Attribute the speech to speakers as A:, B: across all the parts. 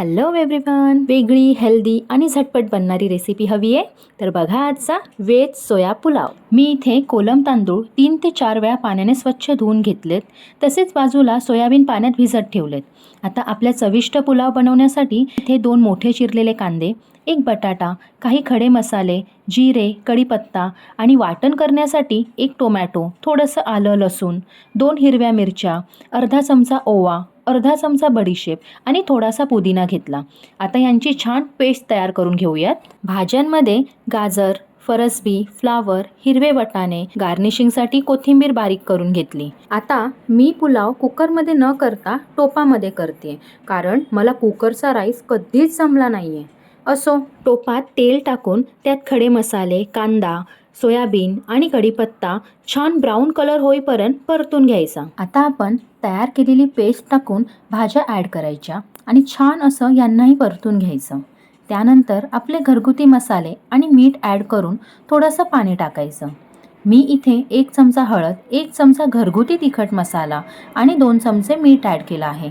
A: Hello everyone, वेगळी healthy आणि झटपट बनणारी रेसिपी हवी आहे तर बघा आजचा व्हेज सोया पुलाव। मी इथे कोलम तांदूळ 3 ते 4 वेळा पाण्याने स्वच्छ धुवून घेतलेत, तसेच बाजूला सोयाबीन पाण्यात भिजत ठेवलेत। आता आपल्या चविष्ट पुलाव बनवण्यासाठी इथे 2 मोठे चिरलेले कांदे, 1 बटाटा, काही खडे मसाले, जिरे, कढीपत्ता आणि वाटण करण्यासाठी 1 टोमॅटो, थोडंसं आलं लसूण, 2 हिरव्या मिरच्या, अर्धा चमचा ओवा, अर्धा चमचा बडीशेप आणि थोडासा पुदिना घेतला। आता यांची छान पेस्ट तयार करून घेऊयात। भाज्यांमध्ये गाजर, फरसबी, फ्लावर, हिरवे वाटाणे, गार्निशिंगसाठी कोथिंबीर बारीक करून घेतली। आता मी पुलाव कुकरमध्ये न करता टोपामध्ये करते, कारण मला कुकरचा राईस कधीच जमला नाहीये। असो, टोपात तेल टाकून त्यात खडे मसाले, कांदा, सोयाबीन आणि कढीपत्ता छान ब्राऊन कलर होईपर्यंत परतून घ्यायचा। आता आपण तयार केलेली पेस्ट टाकून भाज्या ॲड करायच्या आणि छान असं यांनाही परतून घ्यायचं। त्यानंतर आपले घरगुती मसाले आणि मीठ ॲड करून थोडंसं पाणी टाकायचं। मी इथे 1 चमचा हळद, 1 चमचा घरगुती तिखट मसाला आणि 2 चमचे मीठ ॲड केलं आहे।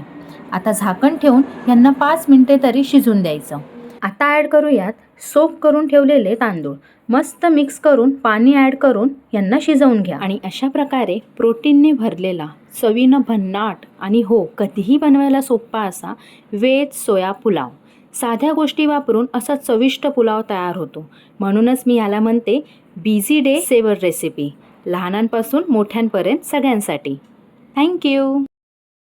A: आता झाकण ठेवून यांना 5 मिनिटे तरी शिजून द्यायचं। आता ॲड करूयात सोक करून ठेवलेले तांदूळ। मस्त मिक्स करून पाणी ॲड करून यांना शिजवून घ्या आणि अशा प्रकारे प्रोटीनने भरलेला, चवीनं भन्नाट आणि हो कधीही बनवायला सोपा असा व्हेज सोया पुलाव, साध्या गोष्टी वापरून असा चविष्ट पुलाव तयार होतो। म्हणूनच मी याला म्हणते बिझी डे सेवर रेसिपी, लहानांपासून मोठ्यांपर्यंत सगळ्यांसाठी। थँक्यू।